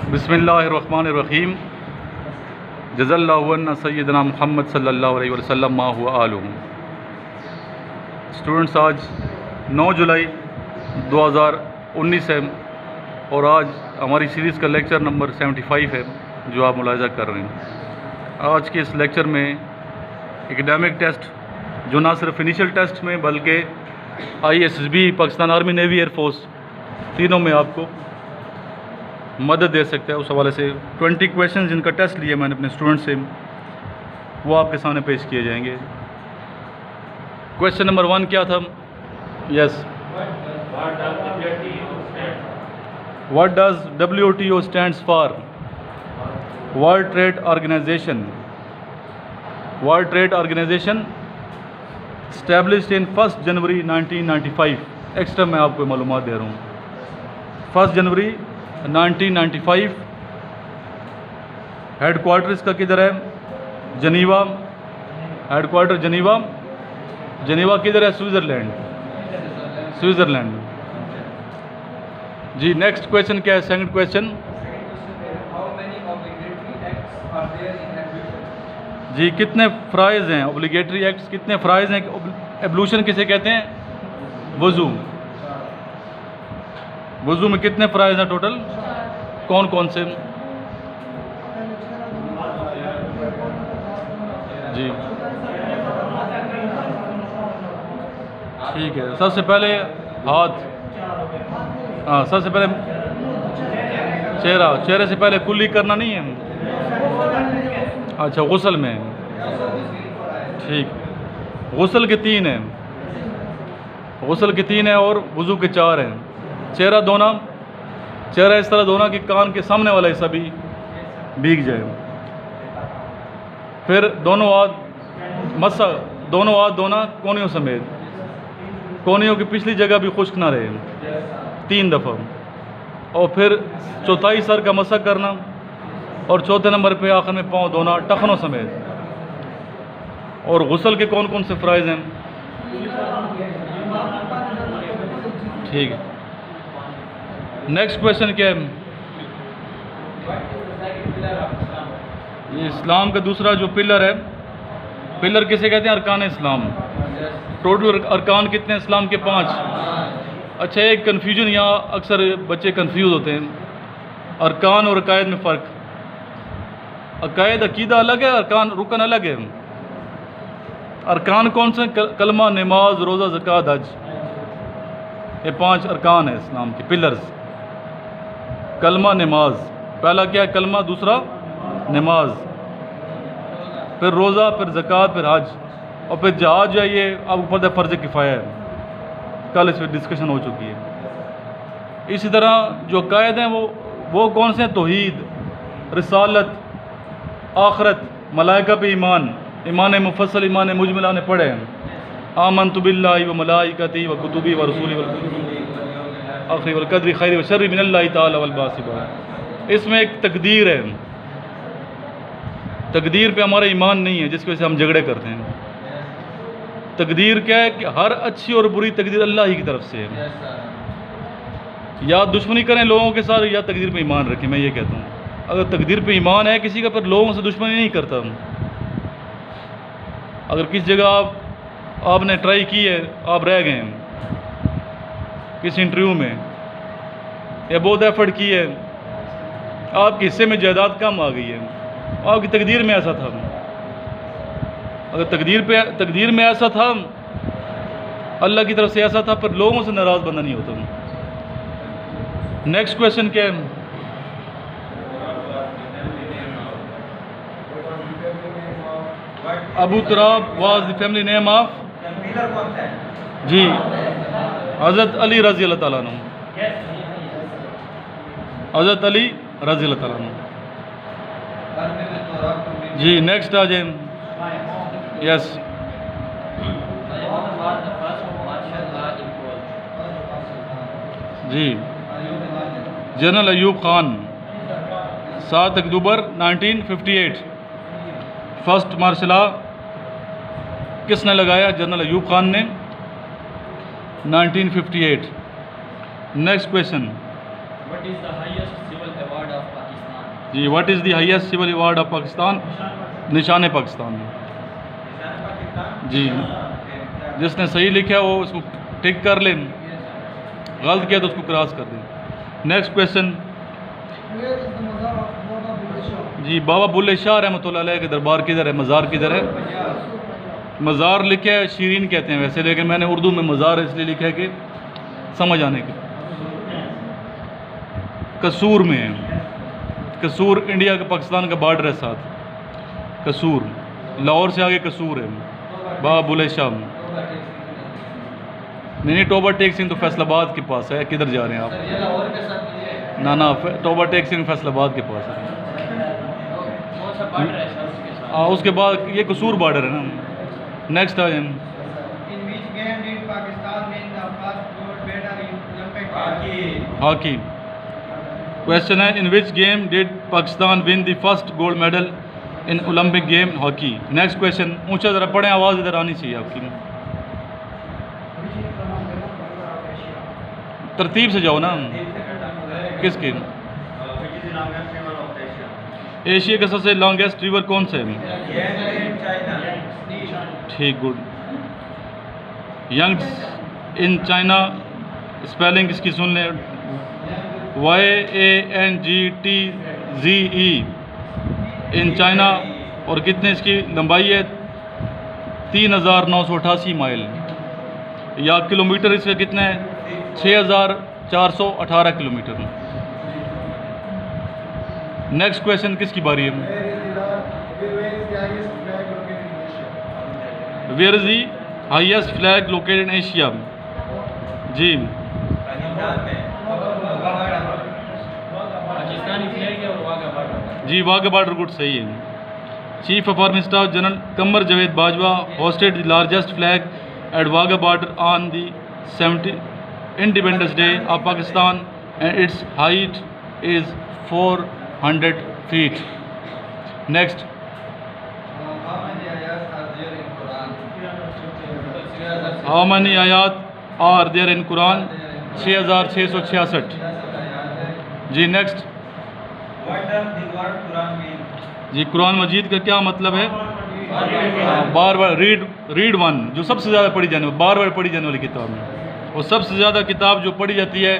बिस्मिल्लाहिर्रहमानिर्रहीम। जज़ल्लाहु अन्ना सय्यदना मुहम्मद सल्लल्लाहु अलैहि वसल्लम मा हुवा आलुहु। स्टूडेंट्स, आज 9 जुलाई 2019 है और आज हमारी सीरीज़ का लेक्चर नंबर 75 है जो आप मुलाहिज़ा कर रहे हैं। आज के इस लेक्चर में एकेडमिक टेस्ट जो ना सिर्फ इनिशियल टेस्ट में बल्कि ISSB, Pakistan army, navy, air force तीनों में आपको मदद दे सकता है, उस हवाले से 20 क्वेश्चन जिनका टेस्ट लिया मैंने अपने स्टूडेंट से, वो आपके सामने पेश किए जाएंगे। क्वेश्चन नंबर 1 क्या था? Yes, what does WTO stands for? World Trade Organization. World Trade Organization established in 1 January 1995। Extra मैं आपको मालूमात दे रहा हूँ। 1 जनवरी 1995। हेड क्वार्टर इसका किधर है? जनीवा। Head quarter जनीवा। जनीवा किधर है? स्विट्ज़रलैंड। स्विट्ज़रलैंड। जी, नेक्स्ट क्वेश्चन क्या है? सेकंड क्वेश्चन जी, कितने फ़राइज़ हैं? ऑब्लिगेटरी एक्ट्स कितने फ़राइज़ हैं? एब्लूशन किसे कहते हैं? वज़ू। वज़ू में कितने फ़राइज़ हैं टोटल? कौन कौन से? जी ठीक है। सबसे पहले हाथ, हाँ सबसे पहले चेहरा। चेहरे से पहले कुल्ली करना नहीं है? अच्छा, गुस्ल में। ठीक, गुस्ल के 3 हैं। गुस्ल के 3 हैं और वज़ू के 4 हैं। चेहरा धोना, चेहरा इस तरह धोना कि कान के सामने वाला हिस्सा भी भीग जाए। फिर दोनों हाथ मसा, दोनों हाथ धोना कोनियों समेत, कोनियों की पिछली जगह भी खुश्क ना रहे 3 दफ़ा। और फिर चौथाई सर का मसा करना और चौथे नंबर पे आखिर में पाँव धोना टखनों समेत। और गुस्ल के कौन कौन से फ़राइज़ हैं? ठीक है। नेक्स्ट क्वेश्चन क्या है? ये इस्लाम का दूसरा जो पिलर है, पिलर किसे कहते हैं? अरकान इस्लाम। टोटल अरकान कितने हैं इस्लाम के? 5। अच्छा, एक कन्फ्यूजन यहाँ अक्सर बच्चे कंफ्यूज होते हैं, अरकान और अकायद में फ़र्क। अकायद अकीदा अलग है, अरकान रुकन अलग है। अरकान कौन से? कलमा, नमाज, रोज़ा, ज़कात, हज। ये 5 अरकान है इस्लाम के, पिलर्स। कलमा, नमाज, पहला क्या है? कलमा, दूसरा नमाज, फिर रोज़ा, फिर ज़कात, फिर हज, और फिर जहाज जो है ये आपको पता है फ़र्ज़ किफ़ाया है, कल इस पर डिस्कशन हो चुकी है। इसी तरह जो अकायद हैं वो कौन से हैं? तौहीद, रिसालत, आखरत, मलाइका पे ईमान, ईमान मुफस्सल, ईमान मुजमल ने पढ़े हैं। आमन्तु बिल्लाहि व मलाइकतिही व कुतुबिही व रसूलिही आखिरी वल क़द्रि खैरि व शर्रि मिनल्लाहि तआला वल बासिब। इसमें एक तकदीर है, तकदीर पे हमारा ईमान नहीं है जिसकी वजह से हम झगड़े करते हैं। तकदीर क्या है कि हर अच्छी और बुरी तकदीर अल्लाह ही की तरफ से है। या दुश्मनी करें लोगों के साथ या तकदीर पे ईमान रखें। मैं ये कहता हूँ, अगर तकदीर पे ईमान है किसी का, पर लोगों से दुश्मनी नहीं करता। अगर किसी जगह आपने ट्राई की है, आप रह गए हैं किसी इंटरव्यू में, या बहुत एफर्ट की है, आपके हिस्से में जायदाद कम आ गई है, आपकी तकदीर में ऐसा था। अगर तकदीर में ऐसा था, अल्लाह की तरफ से ऐसा था, पर लोगों से नाराज़ बंदा नहीं होता। नेक्स्ट क्वेश्चन क्या है? Abu Turab was the family name of? जी, हज़रत अली रज़ी अल्लाह ताला अन्हु। हज़रत अली रज़ी अल्लाह ताला अन्हु। जी, नेक्स्ट आ जाए। यस, जी, general Ayub Khan, 7 October 1958। First martial law किसने लगाया? जनरल अयूब खान ने, 1958। Next question, What is the highest civil award of Pakistan? जी what is the highest civil award of Pakistan? Nishan Pakistan. जी जिसने सही लिखा वो उसको टिक कर लें, गलत किया तो उसको क्रॉस कर दें। नेक्स्ट क्वेश्चन जी बाबा बुल्ले शाह रहमतुल्लाह अलैह के दरबार किधर है, मज़ार किधर है? मज़ार लिखा है शीरीन कहते हैं वैसे, लेकिन मैंने उर्दू में मज़ार इसलिए लिखा है कि समझ आने के। कसूर में है, कसूर इंडिया का पाकिस्तान का बॉर्डर है साथ, कसूर लाहौर से आगे कसूर है। बाबा बुल्ले शाह नहीं, टोबा टेक सिंह तो फैसलाबाद के पास है, किधर जा रहे हैं आप? ना टोबा टेक सिंह फैसलाबाद के पास है। हाँ उसके बाद ये कसूर बॉर्डर है ना। नेक्स्ट आ जाए। हॉकी क्वेश्चन है in which game did Pakistan win the first gold medal in Olympic game hockey. Next question ऊंचा ज़रा पढ़ें, आवाज़ इधर आनी चाहिए आपकी। तरतीब से जाओ ना। किसके? एशिया का सबसे लॉन्गेस्ट रिवर कौन सा है? ठीक, गुड। यंग्स इन चाइना स्पेलिंग इसकी सुन लें, YANGTZE इन चाइना। और कितने इसकी लंबाई है? 3988 माइल, या किलोमीटर इसका कितना है? 6418 किलोमीटर। नेक्स्ट क्वेश्चन किसकी बारी है? Where is the highest flag located in Asia? जी जी वाघा बॉर्डर, गुड, सही है। Chief of army staff general Qamar Javed Bajwa hosted the largest flag at Wagah border on the 70th independence day of Pakistan and its height is 400 feet. Next. How many ayat are there in Quran? 6666। जी next. What does the word Quran mean? जी कुरान मजीद का क्या मतलब है? बार बार read one, जो सबसे ज़्यादा पढ़ी जाने वाली, बार बार पढ़ी जाने वाली किताब है, और सबसे ज़्यादा किताब जो पढ़ी जाती है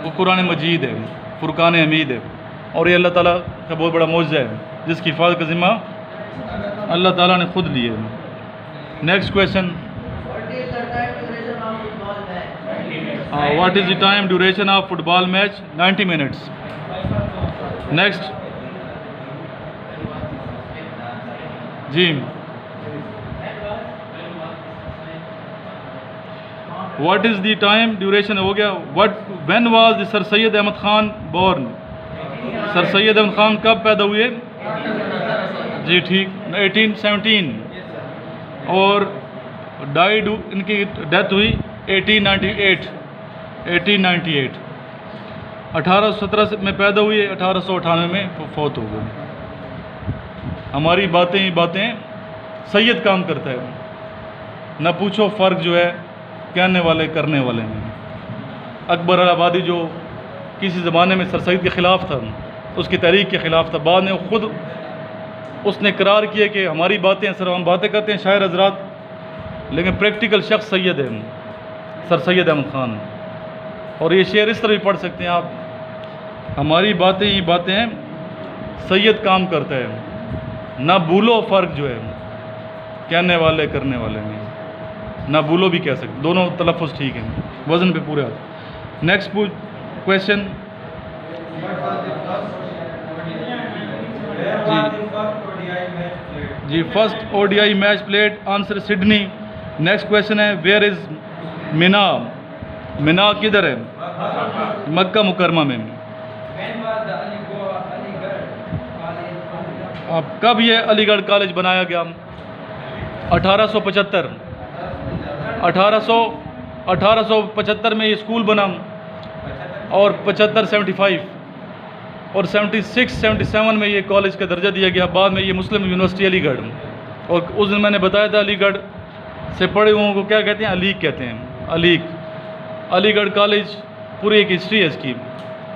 वो कुरान मजीद है, फुरकान हमीद है। और ये अल्लाह ताला का बहुत बड़ा मौजज़ा है जिसकी हिफाज़त का ज़िम्मा अल्लाह ताला ने खुद लिया है। Next question, what is the time duration of football match? 90 minutes. Next जी, what is the time duration हो गया। When was the sir Syed Ahmed Khan born? Sir Syed Ahmed Khan कब पैदा हुए? जी ठीक, 1817। और डाइड, इनकी डेथ हुई 1898। 1817 में पैदा हुए, 1898 में फौत हो गए। हमारी बातें ही बातें, सैयद काम करता है, न पूछो फ़र्क जो है कहने वाले करने वाले में। अकबर अल-आबादी जो किसी ज़माने में सर सैयद के ख़िलाफ़ था, उसकी तहरीक के ख़िलाफ़ था, बाद में ख़ुद उसने इकरार किया कि हमारी बातें, सर हम बातें करते हैं शायर हज़रात, लेकिन प्रैक्टिकल शख्स सैयद है सर सैयद अहमद ख़ान। और ये शेर इस तरह भी पढ़ सकते हैं आप, हमारी बातें ही बातें हैं, सैयद काम करता है, ना भूलो फ़र्क जो है कहने वाले करने वाले में, ना भूलो भी कह सकते, दोनों तलफ़ुज़ ठीक हैं, वज़न पे पूरे आते। नेक्स्ट क्वेश्चन जी, first ODI match played, answer Sydney. Next question है वेयर इज़ मिना? मिना किधर है? मक्का मुकरमा में। अब कब ये अलीगढ़ कॉलेज बनाया गया? 1875। 1875 में ये स्कूल बना, और 75 और 76-77 में ये कॉलेज का दर्जा दिया गया। बाद में ये मुस्लिम यूनिवर्सिटी अलीगढ़, और उस दिन मैंने बताया था अलीगढ़ से पढ़े हुओं को क्या कहते हैं? अलीग कहते हैं, अलीग। अलीगढ़ कॉलेज पूरी एक हिस्ट्री है इसकी,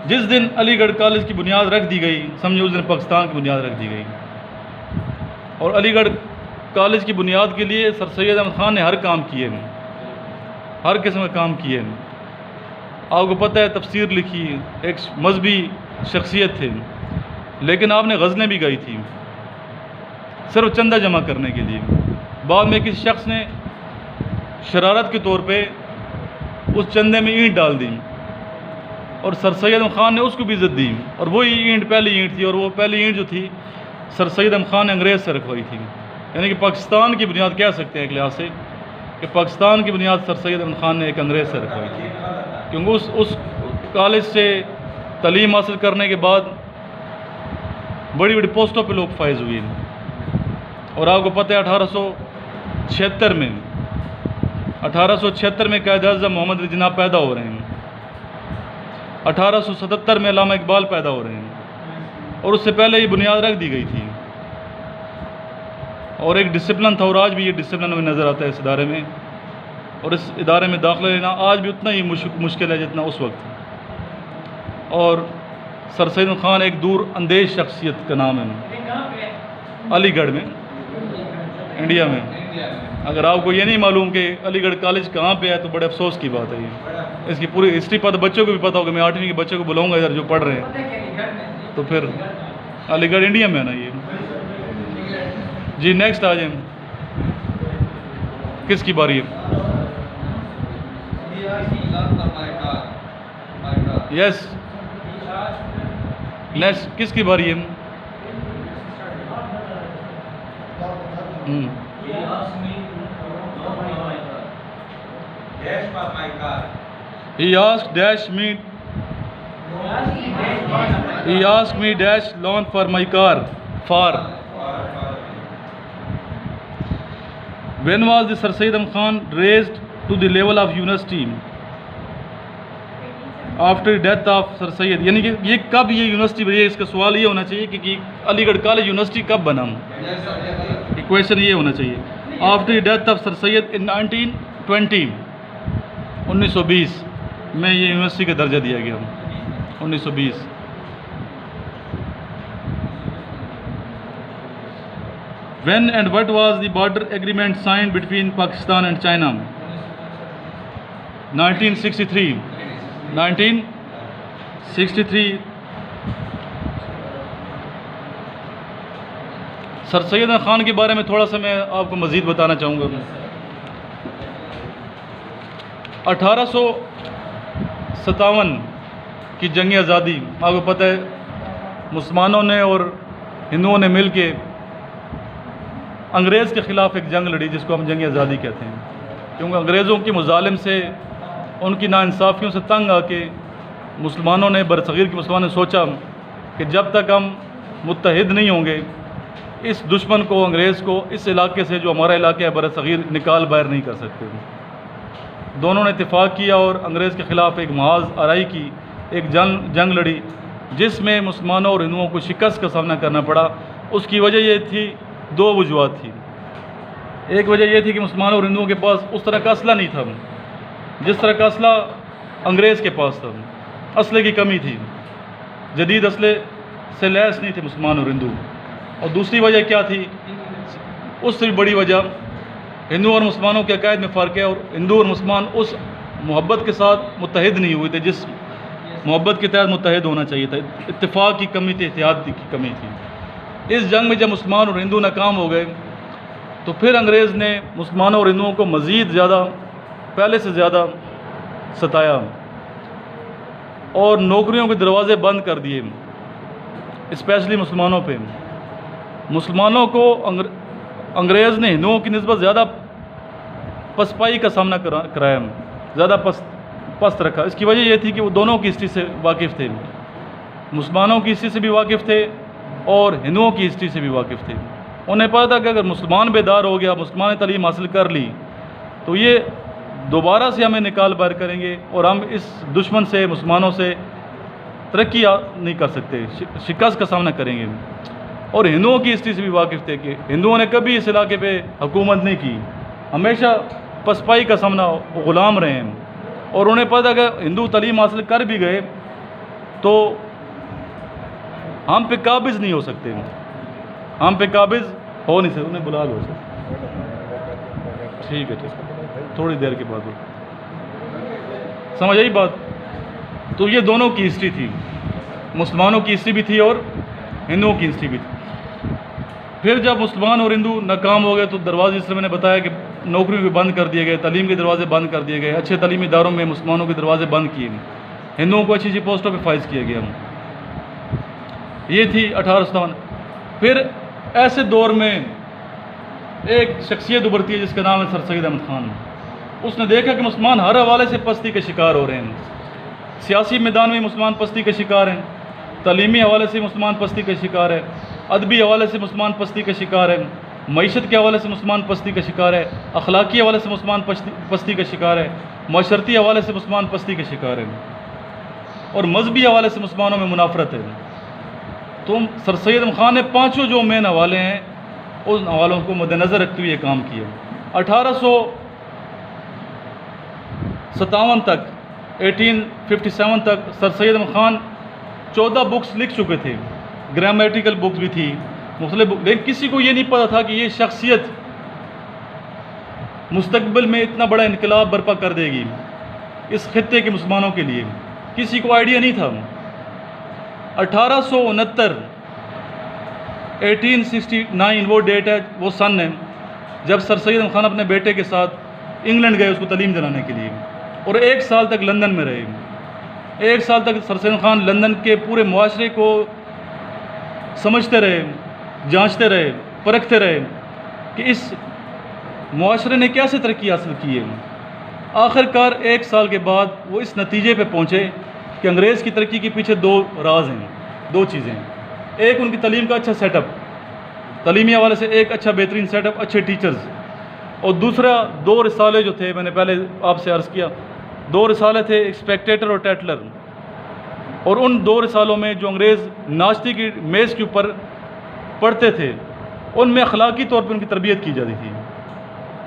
जिस दिन अलीगढ़ कॉलेज की बुनियाद रख दी गई, समझे उस दिन पाकिस्तान की बुनियाद रख दी गई। और अलीगढ़ कॉलेज की बुनियाद के लिए सर सैयद अहमद ख़ान ने हर काम किए, हर किस्म के काम किए। आपको पता है तफसीर लिखी, एक मजहबी शख्सियत थे, लेकिन आपने गज़लें भी गाई थी सिर्फ चंदा जमा करने के लिए। बाद में किसी शख्स ने शरारत के तौर पे उस चंदे में ईंट डाल दी और सर सैयद अहमद ख़ान ने उसको भी इज़्ज़त दी, और वही ईंट पहली ईंट थी, और वो पहली ईंट जो थी सर सैयद अहमद ख़ान ने अंग्रेज़ से रखवाई थी। यानी कि पाकिस्तान की बुनियाद कह सकते हैं एक लिहाज से कि पाकिस्तान की बुनियाद सर सैयद अहमद ख़ान ने एक अंग्रेज़ से रखवाई थी, क्योंकि उस कॉलेज से तालीम हासिल करने के बाद बड़ी बड़ी पोस्टों पे लोग फायज़ हुए। और आपको पता है 1876 में कायद-ए-आज़म मोहम्मद अली जिन्ना पैदा हो रहे हैं, 1877 में अल्लामा इकबाल पैदा हो रहे हैं, और उससे पहले ये बुनियाद रख दी गई थी। और एक डिसिप्लिन था, और आज भी ये डिसिप्लिन हमें नज़र आता है इस इदारे में, और इस इदारे में दाखिला लेना आज भी उतना ही मुश्किल है जितना उस वक्त। और सर सैयद अहमद ख़ान एक दूर अंदेश शख्सियत का नाम है, अलीगढ़ में, इंडिया में। अगर आपको ये नहीं मालूम कि अलीगढ़ कॉलेज कहाँ पे है तो बड़े अफसोस की बात है ये। इसकी पूरी हिस्ट्री पता बच्चों को भी पता होगा, मैं 8वीं के बच्चों को बुलाऊंगा इधर जो पढ़ रहे हैं, तो फिर अलीगढ़ इंडिया में है ना ये। जी नेक्स्ट आ जाए, किसकी बारी है? यस नेक्स्ट किसकी बारी है? Dash for my car. He asked me dash loan for my car. For when was the Sir Syed Ahmad Khan raised to the level of university? After death of Sir Syed, यानी कि ये कब ये university बनी? इसका सवाल ये होना चाहिए कि अलीगढ़ कॉलेज यूनिवर्सिटी कब बना? क्वेश्चन ये होना चाहिए। After death of sir Syed in 1920 में ये यूनिवर्सिटी का दर्जा दिया गया, 1920। When and what was the border agreement signed between Pakistan and China? 1963। 1963 sir Syed Ahmed Khan के बारे में थोड़ा सा मैं आपको मज़ीद बताना चाहूँगा। 1857 की जंग आज़ादी, आपको पता है मुसलमानों ने और हिंदुओं ने मिल के अंग्रेज़ के ख़िलाफ़ एक जंग लड़ी जिसको हम जंग आज़ादी कहते हैं, क्योंकि अंग्रेज़ों की मुजालिम से, उनकी नाइंसाफ़ियों से तंग आके मुसलमानों ने, बरसग़ीर के मुसलमानों ने सोचा कि जब तक हम मुत्तहिद नहीं होंगे इस दुश्मन को, अंग्रेज़ को इस इलाके से जो हमारा इलाका है बरसग़ीर निकाल बाहर नहीं कर सकते। दोनों ने इत्तेफाक किया और अंग्रेज़ के ख़िलाफ़ एक महाज आराई की, एक जंग लड़ी जिसमें मुसलमानों और हिंदुओं को शिकस्त का सामना करना पड़ा। उसकी वजह ये थी, दो वजूहत थी। एक वजह यह थी कि मुसलमानों और हिंदुओं के पास उस तरह का असला नहीं था जिस तरह का असला अंग्रेज़ के पास था, असले की कमी थी, जदीद असले से लैस नहीं थे मुसलमान और हिंदू। और दूसरी वजह क्या थी, उससे भी बड़ी वजह हिंदू और मुसलमानों के अकायद में फ़र्क है, और हिंदू और मुसलमान उस मोहब्बत के साथ मुत्तहिद नहीं हुए थे जिस मोहब्बत के तहत मुत्तहिद होना चाहिए था। इत्तेफाक की कमी थी, इत्तेहाद की कमी थी। इस जंग में जब मुसलमान और हिंदू नाकाम हो गए तो फिर अंग्रेज़ ने मुसलमानों और हिंदुओं को मज़ीद ज़्यादा, पहले से ज़्यादा सताया और नौकरियों के दरवाज़े बंद कर दिए, स्पेशली मुसलमानों पे। मुसलमानों को अंग्रेज़ ने हिंदुओं की निस्बत ज़्यादा पसपाई का सामना कराया, ज़्यादा पस्त रखा। इसकी वजह यह थी कि वो दोनों की हिस्ट्री से वाकिफ़ थे, मुसलमानों की हिस्ट्री से भी वाकिफ़ थे और हिंदुओं की हिस्ट्री से भी वाकिफ़ थे। उन्हें पता था कि अगर मुसलमान बेदार हो गया, मुसलमान ने तालीम हासिल कर ली तो ये दोबारा से हमें निकाल बाहर करेंगे और हम इस दुश्मन से, मुसलमानों से तरक्की नहीं कर सकते, शिकस्त का सामना करेंगे। और हिंदुओं की हिस्ट्री से भी वाकिफ़ थे कि हिंदुओं ने कभी इस इलाके पे हुकूमत नहीं की, हमेशा पसपाई का सामना, ग़ुलाम रहे हैं। और उन्हें पता कि हिंदू तालीम हासिल कर भी गए तो हम पे काबिज नहीं हो सकते, हम पे काबिज हो नहीं सकते। उन्हें बुला लो सर, ठीक है, थोड़ी देर के बाद समझ आई बात। तो ये दोनों की हिस्ट्री थी, मुसलमानों की हिस्ट्री भी थी और हिंदुओं की हिस्ट्री भी थी। फिर जब मुसलमान और हिंदू नाकाम हो गए तो दरवाजे, इसलिए मैंने बताया कि नौकरियों के बंद कर दिए गए, तालीम के दरवाजे बंद कर दिए गए, अच्छे तालीमी इदारों में मुसलमानों के दरवाजे बंद किए गए, हिंदुओं को अच्छी अच्छी पोस्टों पे फाइज किया गया। ये थी 1857। फिर ऐसे दौर में एक शख्सियत उभरती है जिसका नाम है सर सैयद अहमद ख़ान। उसने देखा कि मुसलमान हर हवाले से पस्ती का शिकार हो रहे हैं, सियासी मैदान में मुसलमान पस्ती का शिकार हैं, तालीमी हवाले से मुसलमान पस्ती का शिकार है, अदबी हवाले से मुसलमान पस्ती का शिकार है, मईशत के हवाले से मुसलमान पस्ती का शिकार है, अखलाकी हवाले से मुसलमान पस्ती का शिकार है, माशरती हवाले से मुसलमान पस्ती का शिकार है, और मजहबी हवाले से मुसलमानों में मुनाफरत है। तो सर सैयद अहमद ख़ान ने पाँचों जो मेन हवाले हैं उन हवालों को मद्देनज़र रखते हुए काम किया। 1857 तक 1857 तक सर सैयद अहमद ख़ान 14 बुक्स लिख चुके थे, ग्रामेटिकल बुक्स भी थी, मुख्तलिफ बुक। लेकिन किसी को ये नहीं पता था कि ये शख्सियत मुस्तकबिल में इतना बड़ा इनकलाब बर्पा कर देगी इस खित्ते के मुसलमानों के लिए, किसी को आइडिया नहीं था। 1869 1869 वो डेट है, वो सन है जब सर सैयद अहमद ख़ान अपने बेटे के साथ इंग्लैंड गए उसको तालीम दिलाने के लिए, और 1 साल तक लंदन में रहे। 1 साल तक सर सैयद अहमद ख़ान लंदन के पूरे मुआशरे को समझते रहे, जांचते रहे, परखते रहे कि इस मुआशरे ने कैसे तरक्की हासिल की है। आखिरकार 1 साल के बाद वो इस नतीजे पे पहुँचे कि अंग्रेज़ की तरक्की के पीछे 2 राज हैं, 2 चीज़ें हैं। एक उनकी तालीम का अच्छा सेटअप, तालीमी हवाले से एक अच्छा बेहतरीन सेटअप, अच्छे टीचर्स, और दूसरा 2 रिसाले जो थे, मैंने पहले आपसे अर्ज़ किया, 2 रिसाले थे, स्पेक्टेटर और टैटलर। और उन 2 रिसालों में जो अंग्रेज़ नाश्ते की मेज़ के ऊपर पढ़ते थे उनमें अखलाकी तौर पर उनकी तरबियत की जाती थी,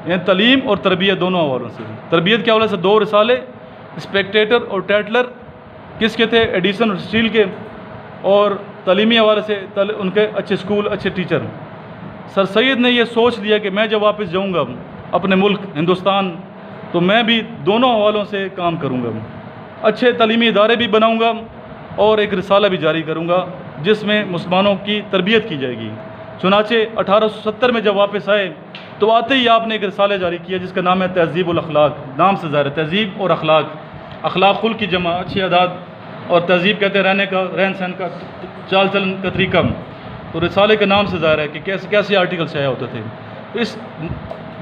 यानी तालीम और तरबियत दोनों हवालों से। तरबियत के हवाले से 2 रिसाले, स्पेक्टेटर और टैटलर किसके थे? एडिसन और स्टील के। और तालीमी हवाले से उनके अच्छे स्कूल, अच्छे टीचर। सर सैयद ने यह सोच लिया कि मैं जब वापस जाऊंगा अपने मुल्क हिंदुस्तान तो मैं भी दोनों हवालों से काम करूंगा, अच्छे तालीमी इदारे भी बनाऊंगा और एक रिसाला भी जारी करूंगा जिसमें मुसलमानों की तरबियत की जाएगी। चुनाचे 1870 में जब वापस आए तो आते ही आपने एक रिसाला जारी किया जिसका नाम है तहज़ीब उल अखलाक। नाम से ज़ाहिर है, तहज़ीब और अखलाक, अखलाक खुल की जमा, अच्छी आदात, और तहज़ीब कहते हैं रहने का, रहन सहन का, चाल चलन का तरीका। तो रिसाले के नाम से ज़ाहिर है कि कैसे कैसे आर्टिकल शाया होते थे। तो इस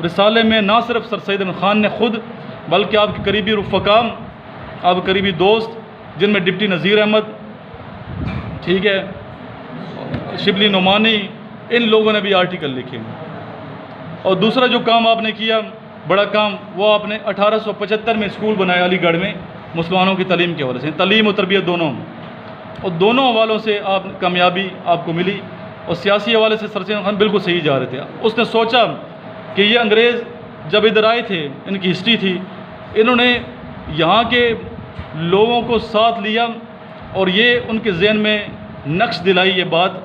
रिसाले में ना सिर्फ सर सैयद अहमद ख़ान ने खुद बल्कि आपके करीबी रुफ़क़ा, आपके करीबी दोस्त जिनमें डिप्टी नज़ीर अहमद, ठीक है, शिबली नुमानी, इन लोगों ने भी आर्टिकल लिखे। और दूसरा जो काम आपने किया, बड़ा काम, वो आपने 1875 में स्कूल बनाया अलीगढ़ में मुसलमानों की तालीम के हवाले से, तालीम और तरबियत दोनों, और दोनों हवालों से आप कामयाबी आपको मिली। और सियासी हवाले से सर सैयद खान बिल्कुल सही जा रहे थे। उसने सोचा कि ये अंग्रेज़ जब इधर आए थे, इनकी हिस्ट्री थी, इन्होंने यहाँ के लोगों को साथ लिया और ये उनके जहन में नक्श दिलाई, ये बात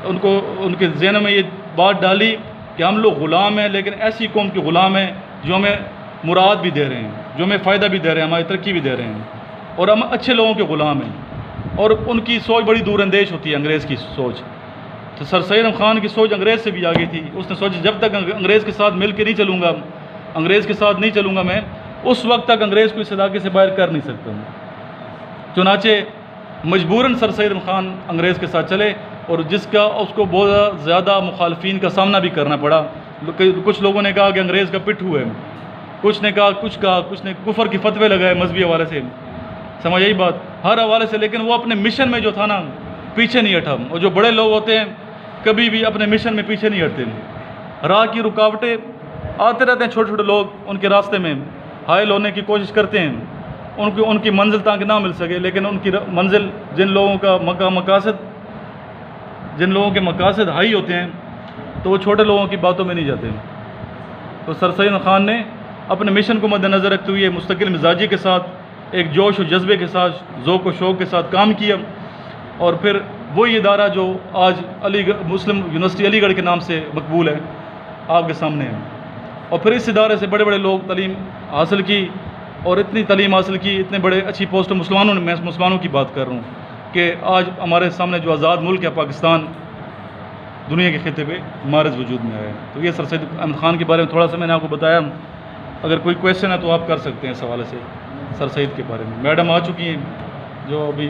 उनको, उनके जहन में ये बात डाली कि हम लोग ग़ुलाम हैं, लेकिन ऐसी कौम के ग़ुलाम हैं जो हमें मुराद भी दे रहे हैं, जो हमें फ़ायदा भी दे रहे हैं, हमारी तरक्की भी दे रहे हैं, और हम अच्छे लोगों के ग़ुलाम हैं। और उनकी सोच बड़ी दूरअंदेश होती है, अंग्रेज़ की सोच। तो सर सैयद अहमद ख़ान की सोच अंग्रेज़ से भी आगे थी। उसने सोचा जब तक अंग्रेज़ के साथ मिल के नहीं चलूँगा, अंग्रेज़ के साथ नहीं चलूँगा मैं, उस वक्त तक अंग्रेज़ को इस इलाके से बाहर कर नहीं सकता। चुनाचे मजबूरन सर सैयद अहमद ख़ान अंग्रेज़ के साथ चले, और जिसका उसको बहुत ज़्यादा मुखालफीन का सामना भी करना पड़ा। कुछ लोगों ने कहा कि अंग्रेज़ का पिट्ठू है, कुछ ने कहा, कुछ ने कुफर की फतवे लगाए मजहबी हवाले से, समझ आई बात, हर हवाले से। लेकिन वो अपने मिशन में जो था ना, पीछे नहीं हटा। और जो बड़े लोग होते हैं कभी भी अपने मिशन में पीछे नहीं हटते। राह की रुकावटें आते रहते हैं, छोटे छोटे लोग उनके रास्ते में हायल होने की कोशिश करते हैं, उनकी मंजिल ताकि ना मिल सके। लेकिन उनकी मंजिल, जिन लोगों के मकासद हाई होते हैं, तो वो छोटे लोगों की बातों में नहीं जाते। तो सर सैयद खान ने अपने मिशन को मद्देनज़र रखते हुए मुस्तकिल मिजाजी के साथ एक जोश और जज्बे के साथ, ज़ौक़ व शौक़ के साथ काम किया, और फिर वही इदारा जो आज अलीगढ़ मुस्लिम यूनिवर्सिटी अलीगढ़ के नाम से मकबूल है आपके सामने है। और फिर इस इदारे से बड़े बड़े लोग तालीम हासिल की, और इतनी तालीम हासिल की, इतने बड़े अच्छी पोस्ट मुसलमानों ने, मैं मुसलमानों की बात कर रहा हूँ कि आज हमारे सामने जो आज़ाद मुल्क है पाकिस्तान, दुनिया के खिते पे मारज वजूद में आया है। तो ये सर सैयद अहमद ख़ान के बारे में थोड़ा सा मैंने आपको बताया। अगर कोई क्वेश्चन है तो आप कर सकते हैं इस हवाले से सर सैयद के बारे में। मैडम आ चुकी हैं, जो अभी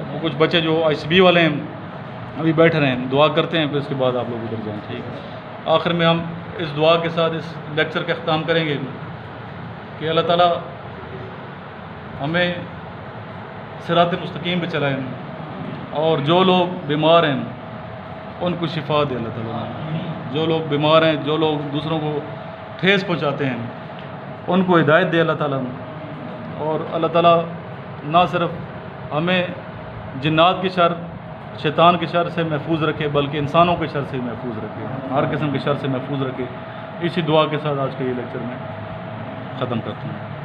वो कुछ बच्चे जो ICB वाले हैं अभी बैठ रहे हैं, दुआ करते हैं, फिर उसके बाद आप लोग उधर जाएँ, ठीक है। आखिर में हम इस दुआ के साथ इस लेक्चर का अख्ताम करेंगे कि अल्लाह ताला हमें सिरात मुस्तकीम पे चलाएं, और जो लोग बीमार हैं उनको शिफा दे अल्लाह ताला। जो लोग बीमार हैं, जो लोग दूसरों को ठेस पहुंचाते हैं, उनको हिदायत दे अल्लाह ताला। और अल्लाह ताला ना सिर्फ हमें जिन्नात की शर, शैतान के शर से महफूज रखे, बल्कि इंसानों के शर से महफूज रखे, हर किस्म के शर से महफूज रखे। इसी दुआ के साथ आज के ये लेक्चर में ख़त्म करते हैं।